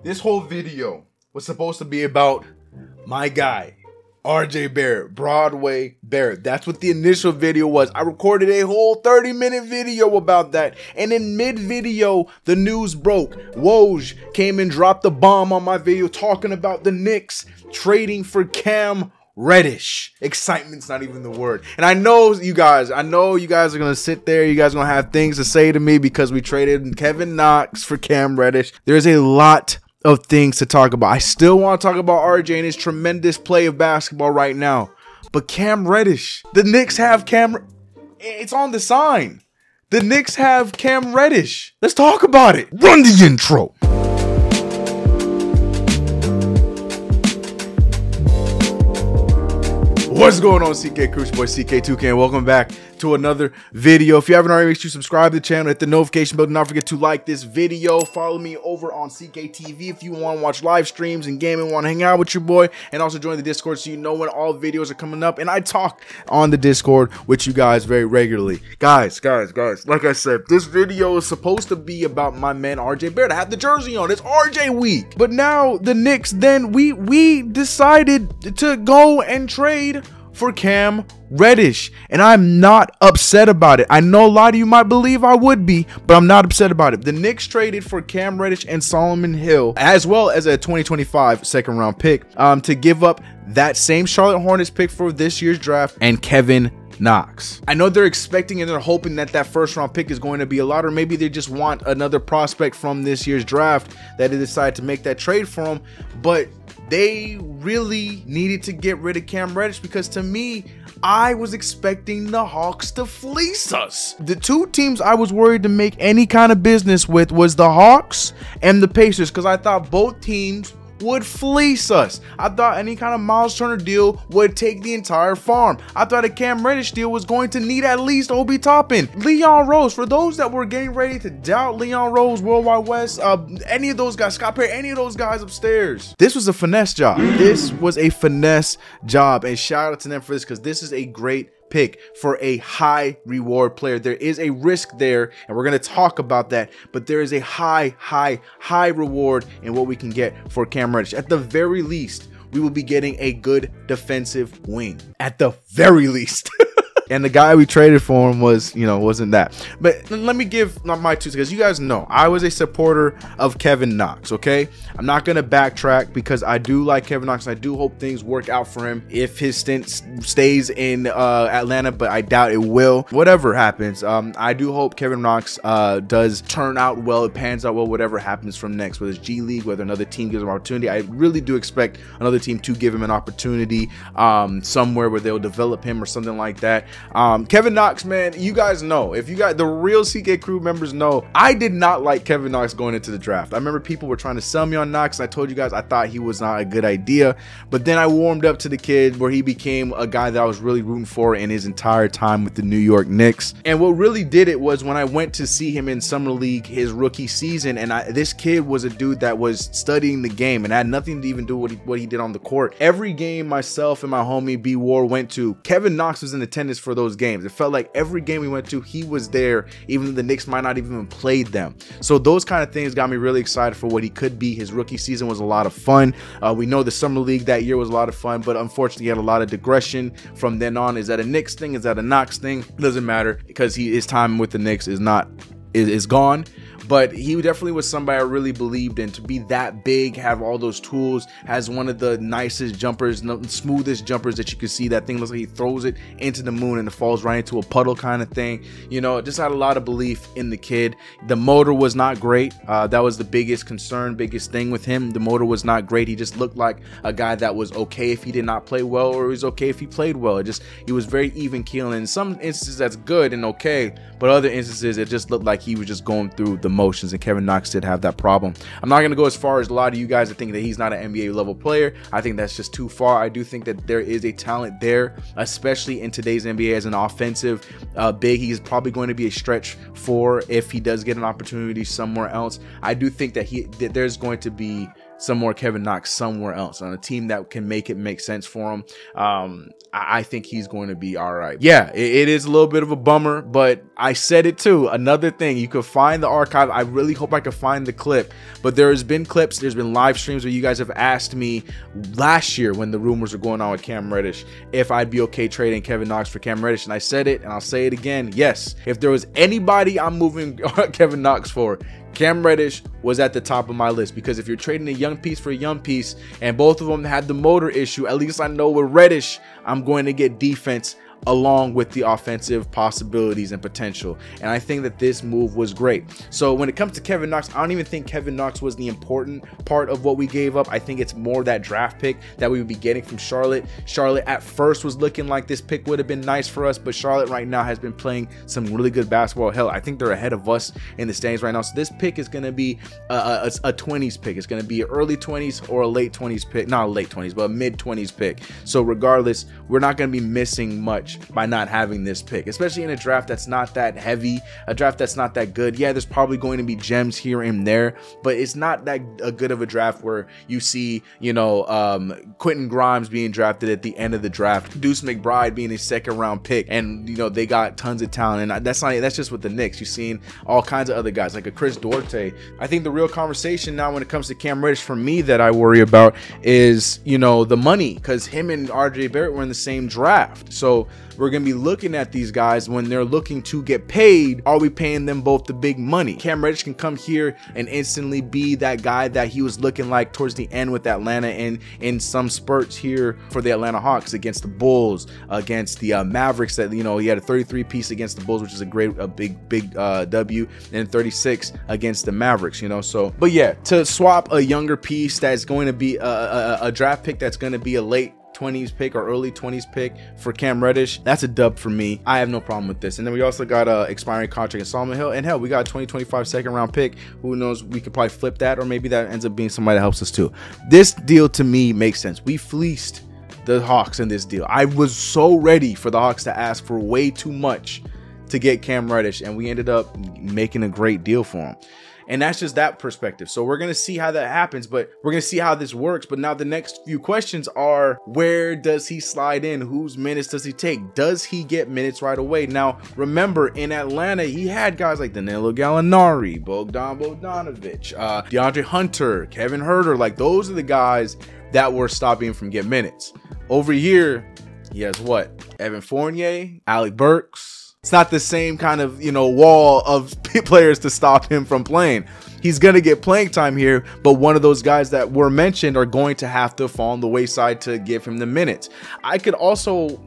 This whole video was supposed to be about my guy, RJ Barrett, Broadway Barrett. That's what the initial video was. I recorded a whole 30-minute video about that. And in mid-video, the news broke. Woj came and dropped the bomb on my video talking about the Knicks trading for Cam Reddish. Excitement's not even the word. And I know you guys are gonna sit there, you guys are gonna have things to say to me because we traded Kevin Knox for Cam Reddish. There's a lot of things to talk about. I still want to talk about RJ and his tremendous play of basketball right now. But Cam Reddish, the Knicks have it's on the sign. The Knicks have Cam Reddish. Let's talk about it. Run the intro. What's going on, CK Crew? It's your boy CK2K, and welcome back to another video. If you haven't already, make sure you subscribe to the channel, hit the notification bell. Do not forget to like this video. Follow me over on CKTV if you want to watch live streams and gaming, want to hang out with your boy, and also join the Discord so you know when all videos are coming up. And I talk on the Discord with you guys very regularly. Guys, like I said, this video is supposed to be about my man RJ Barrett. I have the jersey on. It's RJ week. But now the Knicks, then we decided to go and trade for Cam Reddish, and I'm not upset about it. I know a lot of you might believe I would be, but I'm not upset about it. The Knicks traded for Cam Reddish and Solomon Hill, as well as a 2025 second round pick, to give up that same Charlotte Hornets pick for this year's draft and Kevin Knox. I know they're expecting and they're hoping that that first round pick is going to be a lot, or maybe they just want another prospect from this year's draft that they decide to make that trade for him, but they really needed to get rid of Cam Reddish because, to me, I was expecting the Hawks to fleece us. The two teams I was worried to make any kind of business with was the Hawks and the Pacers, because I thought both teams would fleece us. I thought any kind of Miles Turner deal would take the entire farm. I thought a Cam Reddish deal was going to need at least Obi Toppin, Leon Rose. For those that were getting ready to doubt Leon Rose, Worldwide West, any of those guys, Scott Perry, any of those guys upstairs, this was a finesse job. This was a finesse job, and shout out to them for this, because this is a great pick for a high reward player. There is a risk there, and we're going to talk about that, but there is a high reward in what we can get for Cam Reddish. At the very least, we will be getting a good defensive wing. At the very least. And the guy we traded for him was, wasn't that. But let me give my two, because you guys know I was a supporter of Kevin Knox, okay? I'm not going to backtrack because I do like Kevin Knox. I do hope things work out for him if his stint stays in Atlanta, but I doubt it will. Whatever happens, I do hope Kevin Knox does turn out well, it pans out well, whatever happens from next, whether it's G League, whether another team gives him an opportunity. I really do expect another team to give him an opportunity somewhere where they'll develop him or something like that. Kevin Knox, man, you guys know, if you got the real CK Crew members know, I did not like Kevin Knox going into the draft. I remember people were trying to sell me on Knox, and I told you guys I thought he was not a good idea, but then I warmed up to the kid where he became a guy that I was really rooting for in his entire time with the New York Knicks. And what really did it was when I went to see him in Summer League his rookie season, and this kid was a dude that was studying the game and had nothing to even do what he did on the court. Every game myself and my homie B War went to, Kevin Knox was in attendance for those games. It felt like every game we went to, he was there, even though the Knicks might not even played them. So those kind of things got me really excited for what he could be. His rookie season was a lot of fun. We know the Summer League that year was a lot of fun, but unfortunately he had a lot of digression from then on. Is that a Knicks thing? Is that a Knox thing? Doesn't matter, because his time with the Knicks is gone. But he definitely was somebody I really believed in. To be that big, have all those tools, has one of the nicest jumpers, smoothest jumpers that you can see. That thing looks like he throws it into the moon and it falls right into a puddle kind of thing. Just had a lot of belief in the kid. The motor was not great. That was the biggest concern, biggest thing with him. The motor was not great. He just looked like a guy that was okay if he did not play well, or he was okay if he played well. He was very even keel. And in some instances that's good and okay, but other instances it just looked like he was just going through the motions, and Kevin Knox did have that problem. I'm not going to go as far as a lot of you guys that think that he's not an NBA level player. I think that's just too far. I do think that there is a talent there, especially in today's NBA as an offensive big. He's probably going to be a stretch for if he does get an opportunity somewhere else. I do think that there's going to be some more Kevin Knox somewhere else on a team that can make it make sense for him. I think he's going to be all right. Yeah, it is a little bit of a bummer, but I said it too. Another thing, you could find the archive. I really hope I could find the clip, but there has been clips, there's been live streams where you guys have asked me last year when the rumors were going on with Cam Reddish if I'd be okay trading Kevin Knox for Cam Reddish, and I said it and I'll say it again. Yes, if there was anybody I'm moving Kevin Knox for, Cam Reddish was at the top of my list, because if you're trading a young piece for a young piece and both of them had the motor issue, at least I know with Reddish I'm going to get defense along with the offensive possibilities and potential. And I think that this move was great. So when it comes to Kevin Knox, I don't even think Kevin Knox was the important part of what we gave up. I think it's more that draft pick that we would be getting from Charlotte. Charlotte at first was looking like this pick would have been nice for us, but Charlotte right now has been playing some really good basketball. Hell, I think they're ahead of us in the standings right now. So this pick is going to be a 20s pick. It's going to be an early 20s or a late 20s pick. Not a late 20s, but a mid 20s pick. So regardless, we're not going to be missing much by not having this pick, especially in a draft that's not that heavy, a draft that's not that good. Yeah, there's probably going to be gems here and there, but it's not that good of a draft where you see, you know, Quentin Grimes being drafted at the end of the draft, Deuce McBride being a second round pick, and you know they got tons of talent. And that's just with the Knicks. You've seen all kinds of other guys like a Chris Duarte. I think the real conversation now when it comes to Cam Reddish for me that I worry about is, you know, the money, because him and RJ Barrett were in the same draft. So we're going to be looking at these guys when they're looking to get paid. Are we paying them both the big money? Cam Reddish can come here and instantly be that guy that he was looking like towards the end with Atlanta, and in some spurts here for the Atlanta Hawks against the Bulls, against the Mavericks, that, you know, he had a 33 piece against the Bulls, which is a big W, and 36 against the Mavericks, you know. So, but yeah, to swap a younger piece that's going to be a draft pick that's going to be a late 20s pick or early 20s pick for Cam Reddish, that's a dub for me. I have no problem with this. And then we also got a expiring contract in Solomon Hill, and hell, we got a 2025 second round pick. Who knows, we could probably flip that, or maybe that ends up being somebody that helps us too. This deal to me makes sense. We fleeced the Hawks in this deal. I was so ready for the Hawks to ask for way too much to get Cam Reddish, and we ended up making a great deal for him. And that's just that perspective. So we're going to see how that happens, but we're going to see how this works. But now the next few questions are, where does he slide in? Whose minutes does he take? Does he get minutes right away? Now, remember, in Atlanta, he had guys like Danilo Gallinari, Bogdan Bogdanovic, DeAndre Hunter, Kevin Huerter. Like, those are the guys that were stopping him from getting minutes. Over here, he has what? Evan Fournier, Alec Burks. It's not the same kind of, you know, wall of players to stop him from playing. He's going to get playing time here, but one of those guys that were mentioned are going to have to fall on the wayside to give him the minutes. I could also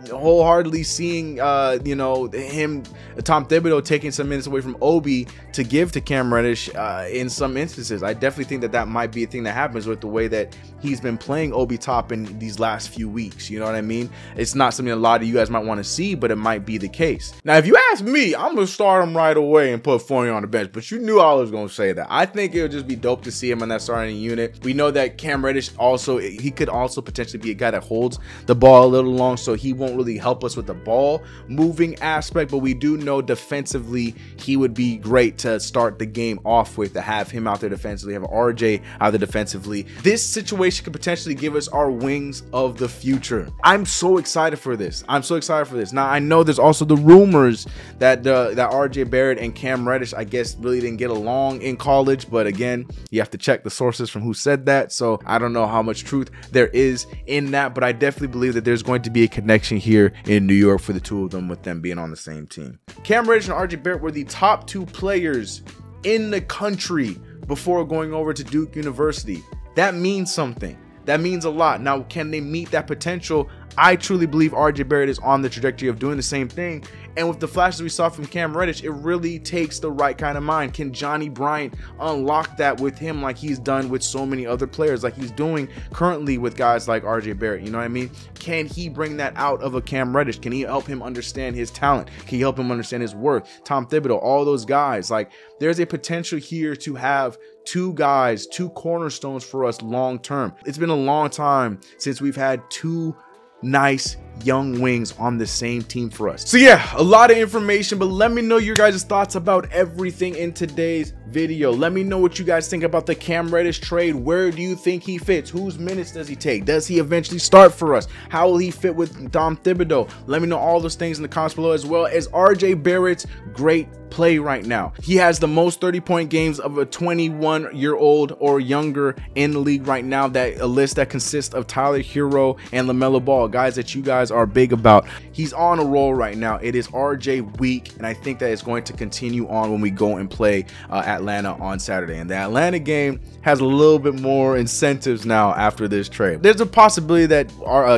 wholeheartedly seeing you know, Tom Thibodeau taking some minutes away from Obi to give to Cam Reddish in some instances. I definitely think that that might be a thing that happens with the way that he's been playing Obi Toppin these last few weeks. You know what I mean? It's not something a lot of you guys might want to see, but it might be the case. Now, if you ask me, I'm gonna start him right away and put Fournier on the bench, but you knew I was gonna say that. I think it would just be dope to see him in that starting unit. We know that Cam Reddish also, he could also potentially be a guy that holds the ball a little long, so he won't really help us with the ball moving aspect, but we do know defensively he would be great to start the game off with, to have him out there defensively, have RJ out there defensively. This situation could potentially give us our wings of the future. I'm so excited for this. I'm so excited for this. Now, I know there's also the rumors that that RJ Barrett and Cam Reddish, I guess, really didn't get along in college, but again, you have to check the sources from who said that, so I don't know how much truth there is in that, but I definitely believe that there's going to be a connection here in New York for the two of them, with them being on the same team. Cam Reddish and RJ Barrett were the top two players in the country before going over to Duke University. That means something. That means a lot. Now, can they meet that potential? I truly believe RJ Barrett is on the trajectory of doing the same thing. And with the flashes we saw from Cam Reddish, it really takes the right kind of mind. Can Johnny Bryant unlock that with him like he's done with so many other players, like he's doing currently with guys like RJ Barrett? You know what I mean? Can he bring that out of a Cam Reddish? Can he help him understand his talent? Can he help him understand his worth? Tom Thibodeau, all those guys. Like, there's a potential here to have two guys, two cornerstones for us long term. It's been a long time since we've had two nice young wings on the same team for us. So yeah, a lot of information, but let me know your guys' thoughts about everything in today's video. Let me know what you guys think about the Cam Reddish trade. Where do you think he fits? Whose minutes does he take? Does he eventually start for us? How will he fit with Dom Thibodeau? Let me know all those things in the comments below, as well as RJ Barrett's great play right now. He has the most 30-point games of a 21-year-old or younger in the league right now. That a list that consists of Tyler Hero and LaMelo Ball, guys that you guys are big about. He's on a roll right now. It is RJ week, and I think that it's going to continue on when we go and play Atlanta on Saturday. And the Atlanta game has a little bit more incentives now after this trade. There's a possibility that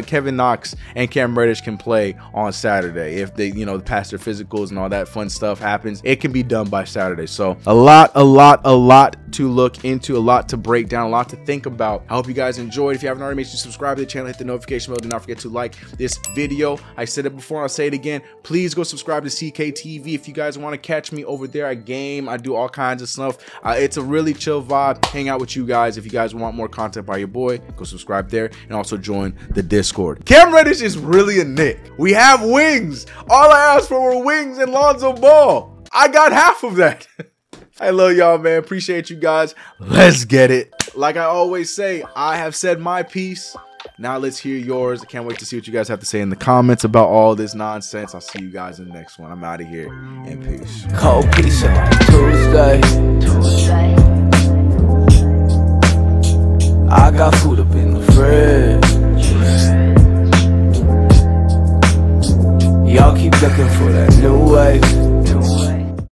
Kevin Knox and Cam Reddish can play on Saturday if they, pass their physicals and all that fun stuff happens. It can be done by Saturday. So a lot to look into, a lot to break down, a lot to think about. I hope you guys enjoyed. If you haven't already, make sure you subscribe to the channel, hit the notification bell. Do not forget to like this video. I said it before, I'll say it again. Please go subscribe to CKTV if you guys want to catch me over there. I game, I do all kinds of stuff. It's a really chill vibe. Hang out with you guys. If you guys want more content by your boy, go subscribe there, and also join the Discord. Cam Reddish is really a Knick. We have wings. All I asked for were wings and Lonzo Ball. I got half of that. I love y'all, man. Appreciate you guys. Let's get it. Like I always say, I have said my piece. Now let's hear yours. I can't wait to see what you guys have to say in the comments about all this nonsense. I'll see you guys in the next one. I'm out of here, and peace. Cold pizza Tuesday. I got food up in the fridge. Y'all keep looking for that new wave.